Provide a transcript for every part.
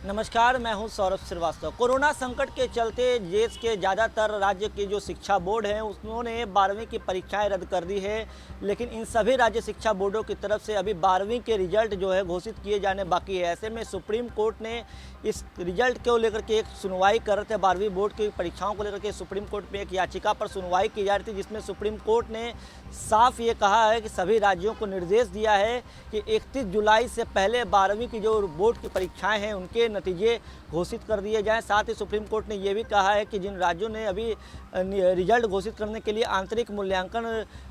नमस्कार, मैं हूं सौरभ श्रीवास्तव। कोरोना संकट के चलते देश के ज़्यादातर राज्य के जो शिक्षा बोर्ड हैं उन्होंने 12वीं की परीक्षाएं रद्द कर दी है, लेकिन इन सभी राज्य शिक्षा बोर्डों की तरफ से अभी 12वीं के रिजल्ट जो है घोषित किए जाने बाकी है। ऐसे में सुप्रीम कोर्ट ने इस रिजल्ट को लेकर के एक सुनवाई कर रहे थे। 12वीं बोर्ड की परीक्षाओं को लेकर के सुप्रीम कोर्ट में एक याचिका पर सुनवाई की जा रही थी, जिसमें सुप्रीम कोर्ट ने साफ ये कहा है कि सभी राज्यों को निर्देश दिया है कि 31 जुलाई से पहले 12वीं की जो बोर्ड की परीक्षाएं हैं उनके नतीजे घोषित कर दिए जाएं। साथ ही सुप्रीम कोर्ट ने यह भी कहा है कि जिन राज्यों ने अभी रिजल्ट घोषित करने के लिए आंतरिक मूल्यांकन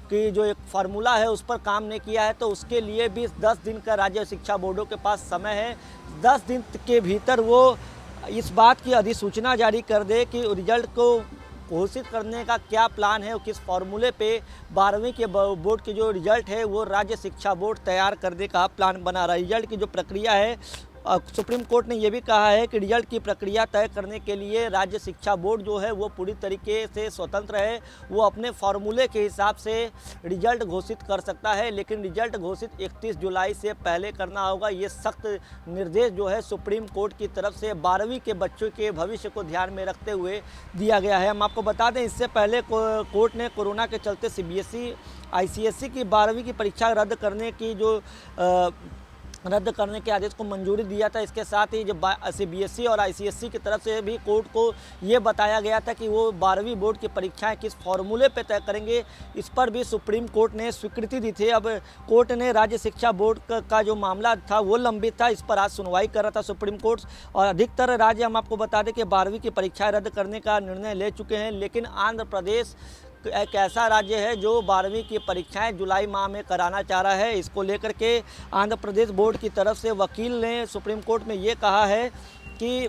की जो एक फार्मूला है उस पर काम नहीं किया है, तो उसके लिए भी 10 दिन का राज्य शिक्षा बोर्डों के पास समय है। 10 दिन के भीतर वो इस बात की अधिसूचना जारी कर दे कि रिजल्ट को घोषित करने का क्या प्लान है और किस फार्मूले पे 12वीं के बोर्ड की जो रिजल्ट है वो राज्य शिक्षा बोर्ड तैयार करने का प्लान बना रहा है। रिजल्ट की जो प्रक्रिया है, सुप्रीम कोर्ट ने यह भी कहा है कि रिजल्ट की प्रक्रिया तय करने के लिए राज्य शिक्षा बोर्ड जो है वो पूरी तरीके से स्वतंत्र है। वो अपने फार्मूले के हिसाब से रिजल्ट घोषित कर सकता है, लेकिन रिजल्ट घोषित 31 जुलाई से पहले करना होगा। ये सख्त निर्देश जो है सुप्रीम कोर्ट की तरफ से 12वीं के बच्चों के भविष्य को ध्यान में रखते हुए दिया गया है। हम आपको बता दें, इससे पहले कोर्ट ने कोरोना के चलते CBSE ICSE की 12वीं की परीक्षा रद्द करने के आदेश को मंजूरी दिया था। इसके साथ ही जब CBSE और ICSE की तरफ से भी कोर्ट को ये बताया गया था कि वो 12वीं बोर्ड की परीक्षाएं किस फॉर्मूले पे तय करेंगे, इस पर भी सुप्रीम कोर्ट ने स्वीकृति दी थी। अब कोर्ट ने राज्य शिक्षा बोर्ड का जो मामला था वो लंबित था, इस पर आज सुनवाई कर रहा था सुप्रीम कोर्ट। और अधिकतर राज्य, हम आपको बता दें कि 12वीं की परीक्षाएँ रद्द करने का निर्णय ले चुके हैं, लेकिन आंध्र प्रदेश एक ऐसा राज्य है जो 12वीं की परीक्षाएं जुलाई माह में कराना चाह रहा है। इसको लेकर के आंध्र प्रदेश बोर्ड की तरफ से वकील ने सुप्रीम कोर्ट में ये कहा है कि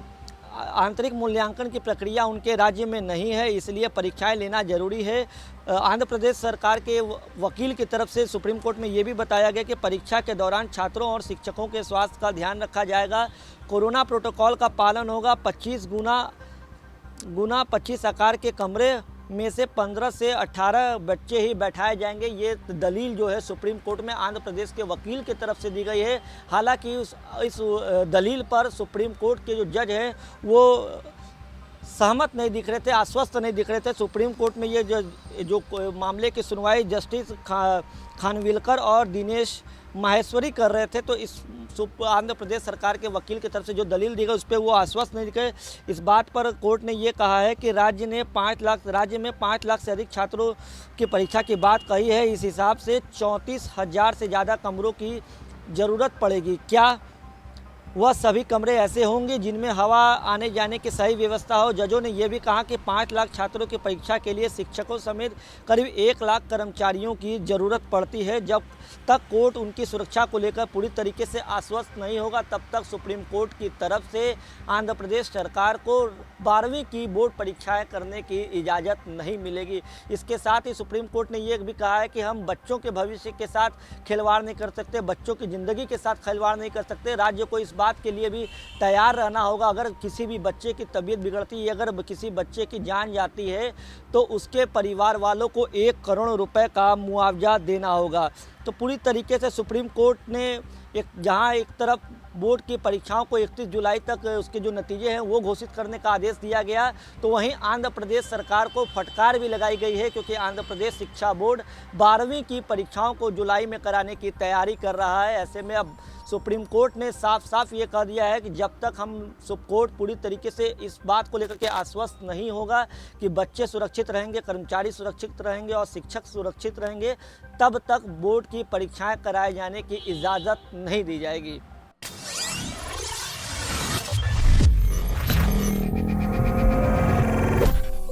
आंतरिक मूल्यांकन की प्रक्रिया उनके राज्य में नहीं है, इसलिए परीक्षाएं लेना जरूरी है। आंध्र प्रदेश सरकार के वकील की तरफ से सुप्रीम कोर्ट में ये भी बताया गया कि परीक्षा के दौरान छात्रों और शिक्षकों के स्वास्थ्य का ध्यान रखा जाएगा। कोरोना प्रोटोकॉल का पालन होगा। 25 गुना 25 आकार के कमरे में से 15 से 18 बच्चे ही बैठाए जाएंगे। ये दलील जो है सुप्रीम कोर्ट में आंध्र प्रदेश के वकील की तरफ से दी गई है। हालांकि इस दलील पर सुप्रीम कोर्ट के जो जज हैं वो सहमत नहीं दिख रहे थे, आश्वस्त नहीं दिख रहे थे। सुप्रीम कोर्ट में ये जो मामले की सुनवाई जस्टिस खानविलकर और दिनेश माहेश्वरी कर रहे थे, तो इस आंध्र प्रदेश सरकार के वकील की तरफ से जो दलील दी गई उस पर वो आश्वस्त नहीं दिखे। इस बात पर कोर्ट ने ये कहा है कि राज्य में 5 लाख से अधिक छात्रों की परीक्षा की बात कही है। इस हिसाब से 34,000 से ज़्यादा कमरों की ज़रूरत पड़ेगी। क्या वह सभी कमरे ऐसे होंगे जिनमें हवा आने जाने की सही व्यवस्था हो? जजों ने यह भी कहा कि 5 लाख छात्रों की परीक्षा के लिए शिक्षकों समेत करीब 1 लाख कर्मचारियों की ज़रूरत पड़ती है। जब तक कोर्ट उनकी सुरक्षा को लेकर पूरी तरीके से आश्वस्त नहीं होगा, तब तक सुप्रीम कोर्ट की तरफ से आंध्र प्रदेश सरकार को 12वीं की बोर्ड परीक्षाएं करने की इजाज़त नहीं मिलेगी। इसके साथ ही सुप्रीम कोर्ट ने यह भी कहा है कि हम बच्चों के भविष्य के साथ खिलवाड़ नहीं कर सकते, बच्चों की ज़िंदगी के साथ खिलवाड़ नहीं कर सकते। राज्य को इस बात के लिए भी तैयार रहना होगा। अगर किसी भी बच्चे की तबीयत बिगड़ती है, अगर किसी बच्चे की जान जाती है, तो उसके परिवार वालों को 1 करोड़ रुपए का मुआवजा देना होगा। तो पूरी तरीके से सुप्रीम कोर्ट ने जहां एक तरफ बोर्ड की परीक्षाओं को 31 जुलाई तक उसके जो नतीजे हैं वो घोषित करने का आदेश दिया गया, तो वहीं आंध्र प्रदेश सरकार को फटकार भी लगाई गई है, क्योंकि आंध्र प्रदेश शिक्षा बोर्ड 12वीं की परीक्षाओं को जुलाई में कराने की तैयारी कर रहा है। ऐसे में अब सुप्रीम कोर्ट ने साफ ये कह दिया है कि जब तक कोर्ट पूरी तरीके से इस बात को लेकर के आश्वस्त नहीं होगा कि बच्चे सुरक्षित रहेंगे, कर्मचारी सुरक्षित रहेंगे और शिक्षक सुरक्षित रहेंगे, तब तक बोर्ड की परीक्षाएं कराए जाने की इजाज़त नहीं दी जाएगी।